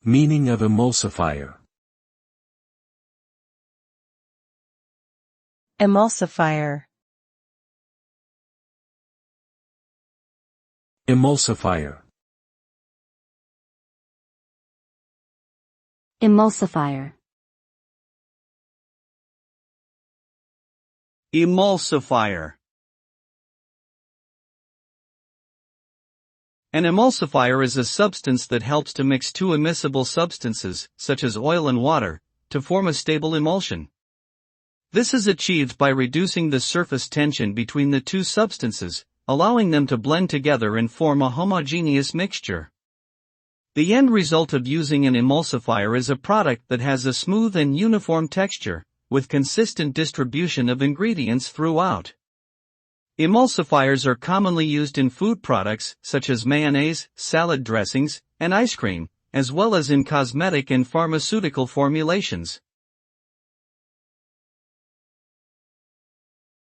Meaning of emulsifier. Emulsifier. Emulsifier. Emulsifier. Emulsifier. An emulsifier is a substance that helps to mix two immiscible substances, such as oil and water, to form a stable emulsion. This is achieved by reducing the surface tension between the two substances, allowing them to blend together and form a homogeneous mixture. The end result of using an emulsifier is a product that has a smooth and uniform texture, with consistent distribution of ingredients throughout. Emulsifiers are commonly used in food products, such as mayonnaise, salad dressings, and ice cream, as well as in cosmetic and pharmaceutical formulations.